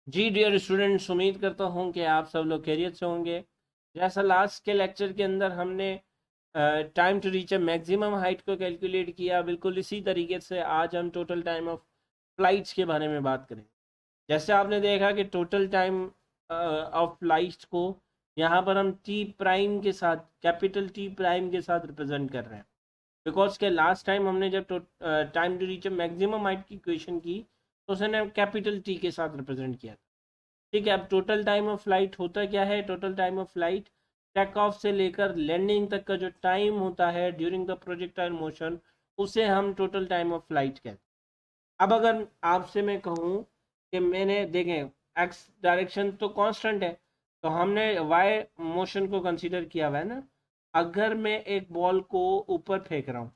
जी dear students, उम्मीद करता हूँ कि आप सब लोग खैरियत से होंगे। जैसा लास्ट के लेक्चर के अंदर हमने time to reach a maximum height को कैलकुलेट किया, बिल्कुल इसी तरीके से आज हम टोटल टाइम ऑफ फ्लाइट्स के बारे में बात करें। जैसे आपने देखा कि टोटल टाइम ऑफ फ्लाइट्स को यहाँ पर हम टी प्राइम के साथ, कैपिटल टी प्राइम के साथ रिप्रेजेंट कर रहे हैं। बिकॉज के लास्ट टाइम हमने जब time to reach a maximum height की इक्वेशन की तो उसने कैपिटल टी के साथ रिप्रेजेंट किया। ठीक है, अब टोटल टाइम ऑफ फ्लाइट होता क्या है? Total time of flight take off से लेकर लैंडिंग तक का जो टाइम होता है ड्यूरिंग द प्रोजेक्टाइल मोशन, उसे हम टोटल टाइम ऑफ फ्लाइट कहते हैं। अब अगर आपसे मैं कहूँ कि मैंने देखें एक्स डायरेक्शन तो कांस्टेंट है, तो हमने वाई मोशन को कंसीडर किया हुआ है ना। अगर मैं एक बॉल को ऊपर फेंक रहा हूँ,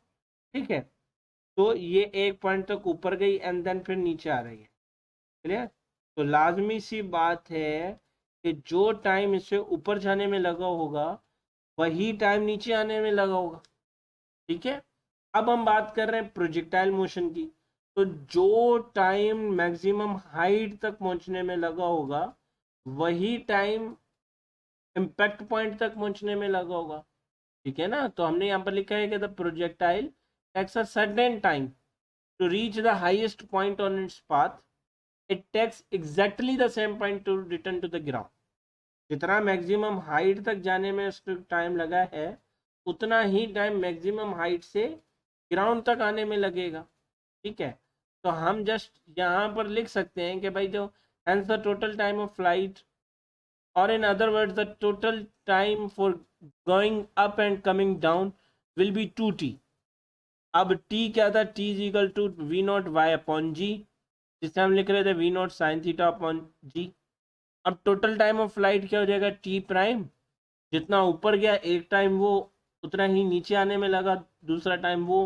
ठीक है, तो ये एक पॉइंट तक ऊपर गई एंड देन फिर नीचे आ रही है। क्लियर? तो लाजमी सी बात है कि जो टाइम इसे ऊपर जाने में लगा होगा वही टाइम नीचे आने में लगा होगा। ठीक है, अब हम बात कर रहे हैं प्रोजेक्टाइल मोशन की। तो जो टाइम मैक्सिमम हाइट तक पहुंचने में लगा होगा वही टाइम इम्पैक्ट पॉइंट तक पहुंचने में लगा होगा। ठीक है ना? तो हमने यहाँ पर लिखा है कि the projectile takes a certain time to reach the highest point on its path. It takes exactly the same point to return to the ground. जितना मैक्सिमम हाइट तक जाने में उसको टाइम लगा है, उतना ही टाइम मैक्सिमम हाइट से ग्राउंड तक आने में लगेगा। ठीक है, तो हम जस्ट यहाँ पर लिख सकते हैं कि भाई जो hence the total time of flight, or in other words the total time for going up and coming down will be 2t। अब t क्या था? t is equal to V not Y upon g, जिसे हम लिख रहे थे V not sine theta upon g. अब total time of flight क्या हो जाएगा? टी प्राइम, जितना ऊपर गया एक टाइम वो उतना ही नीचे आने में लगा दूसरा टाइम वो,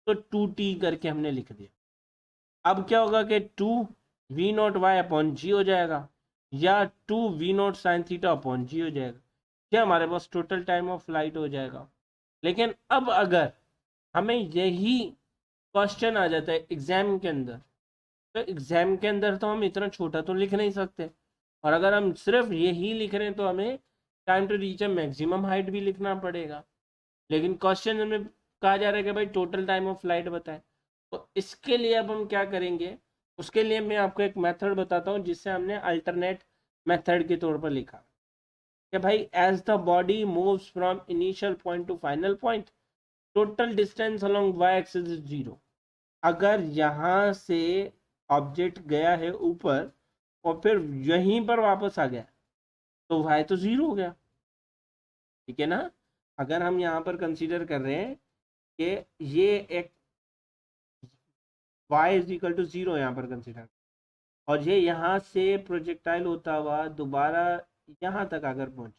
तो 2t करके हमने लिख दिया। अब क्या होगा कि 2 v0 y अपॉन जी हो जाएगा, या 2 v0 साइन थीटा अपॉन जी हो जाएगा। क्या हमारे पास टोटल टाइम ऑफ फ्लाइट हो जाएगा। लेकिन अब अगर हमें यही क्वेश्चन आ जाता है एग्जाम के अंदर, तो एग्जाम के अंदर तो हम इतना छोटा तो लिख नहीं सकते। और अगर हम सिर्फ यही लिख रहे हैं तो हमें time to reach a maximum height भी लिखना पड़ेगा। लेकिन क्वेश्चन में कहा जा रहा है कि भाई टोटल टाइम ऑफ फ्लाइट बताएं। तो इसके लिए अब हम क्या करेंगे? उसके लिए मैं आपको एक मेथड बताता हूँ जिससे हमने अल्टरनेट मेथड के तौर पर लिखा कि भाई as the body moves from initial point to final point, total distance along Y axis is zero. अगर यहाँ से ऑब्जेक्ट गया है ऊपर और फिर यहीं पर वापस आ गया तो वाई तो जीरो हो गया। ठीक है ना? अगर हम यहाँ पर कंसीडर कर रहे हैं कि ये एक y is equal to zero यहाँ पर कंसीडर, और ये यहाँ से प्रोजेक्टाइल होता हुआ दोबारा यहाँ तक अगर पहुँचे,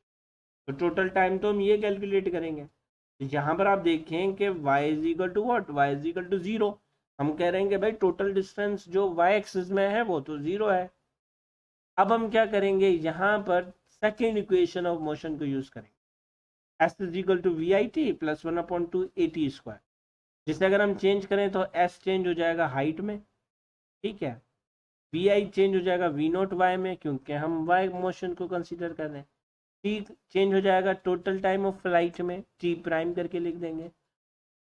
तो टोटल टाइम तो हम ये कैलकुलेट करेंगे। तो यहाँ पर आप देखें कि y is equal to what? y is equal to zero. हम कह रहे हैं कि भाई टोटल डिस्टेंस जो y एक्सिस में है वो तो जीरो है। अब हम क्या करेंगे? यहाँ पर सेकेंड इक्वेशन ऑफ मोशन को यूज करेंगे, s is equal to V I T plus 1/2 AT²। जिसे अगर हम चेंज करें तो s चेंज हो जाएगा हाइट में, ठीक है, वी आई चेंज हो जाएगा वी नॉट वाई में क्योंकि हम वाई मोशन को कंसीडर कर रहे हैं। टी चेंज हो जाएगा टोटल टाइम ऑफ फ्लाइट में, टी प्राइम करके लिख देंगे।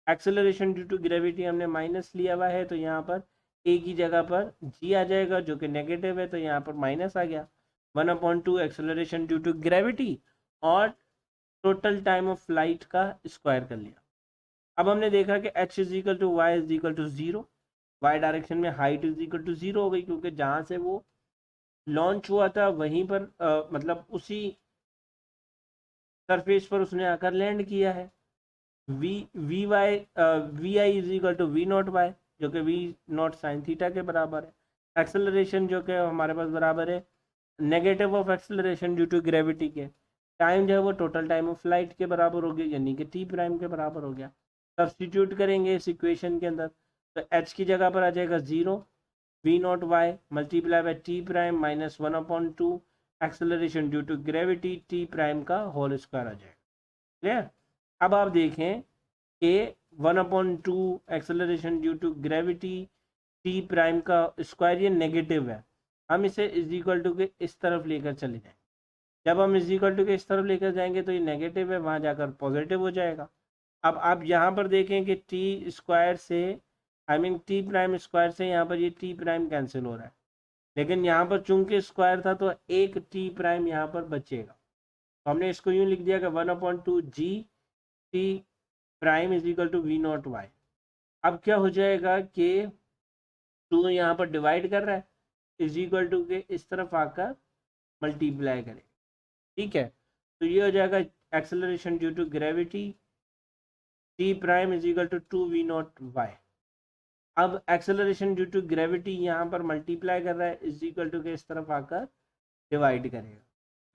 एक्सेलरेशन ड्यू टू ग्रेविटी हमने माइनस लिया हुआ है, तो यहाँ पर ए की जगह पर जी आ जाएगा जो कि नेगेटिव है, तो यहाँ पर माइनस आ गया। 1/2 एक्सेलरेशन ड्यू टू ग्रेविटी और टोटल टाइम ऑफ फ्लाइट का स्क्वायर कर लिया। अब हमने देखा कि H is equal to Y is equal to zero. Y direction में height is equal to zero हो गई क्योंकि जहाँ से वो लॉन्च हुआ था वहीं पर मतलब उसी सरफेस पर उसने आकर लैंड किया है। V V Y V I is equal to V not Y, जो कि वी नॉट साइन थीटा के बराबर है। एक्सेलरेशन जो कि हमारे पास बराबर है negative of acceleration due to gravity के। टाइम जो है वो टोटल टाइम ऑफ फ्लाइट के बराबर हो गया, यानी कि टी प्राइम के बराबर हो गया। सब्सटीट्यूट करेंगे इस इक्वेशन के अंदर, तो एच की जगह पर आ जाएगा zero, V not Y multiply by T prime minus 1/2 acceleration due to gravity T prime का होल स्क्वायर आ जाएगा। क्लियर? अब आप देखें कि 1/2 acceleration due to gravity T prime का स्क्वायर ये नेगेटिव है, हम इसे इज इक्वल टू के इस तरफ लेकर चले जाएंगे। जब हम इज इक्वल टू के इस तरफ लेकर जाएंगे तो ये नेगेटिव है, वहाँ जाकर पॉजिटिव हो जाएगा। अब आप यहाँ पर देखें कि टी स्क्वायर से टी प्राइम स्क्वायर से यहाँ पर ये टी प्राइम कैंसिल हो रहा है, लेकिन यहाँ पर चूंकि स्क्वायर था तो एक टी प्राइम यहाँ पर बचेगा। तो हमने इसको यूँ लिख दिया कि 1/2 G T prime is equal to V not Y. अब क्या हो जाएगा कि 2 यहाँ पर डिवाइड कर रहा है, इज इक्वल टू के इस तरफ आकर मल्टीप्लाई करें। ठीक है, तो ये हो जाएगा acceleration due to gravity T prime is equal to 2 v naught Y. अब एक्सेलरेशन ड्यू टू ग्रेविटी यहाँ पर मल्टीप्लाई कर रहा है, इज इक्वल टू के इस तरफ आकर डिवाइड करेगा।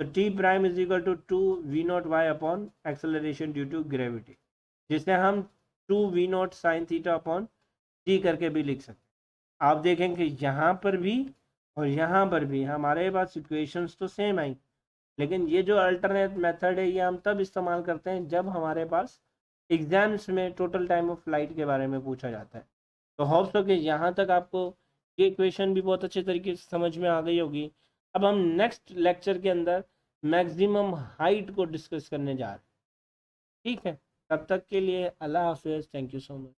तो T prime is equal to 2 v naught Y upon acceleration due to gravity, जिसे हम 2 v naught sine theta upon T करके भी लिख सकते हैं। आप देखें कि यहाँ पर भी और यहाँ पर भी हमारे पास इक्वेशंस तो सेम आई, लेकिन ये जो अल्टरनेट मेथड है ये हम तब इस्तेमाल करते हैं जब हमारे पास एग्जाम्स में टोटल टाइम ऑफ फ्लाइट के बारे में पूछा जाता है। तो होप्स हो कि यहाँ तक आपको ये इक्वेशन भी बहुत अच्छे तरीके से समझ में आ गई होगी। अब हम नेक्स्ट लेक्चर के अंदर मैक्सिमम हाइट को डिस्कस करने जा रहे हैं। ठीक है, तब तक के लिए अल्लाह हाफिज़, थैंक यू सो मच।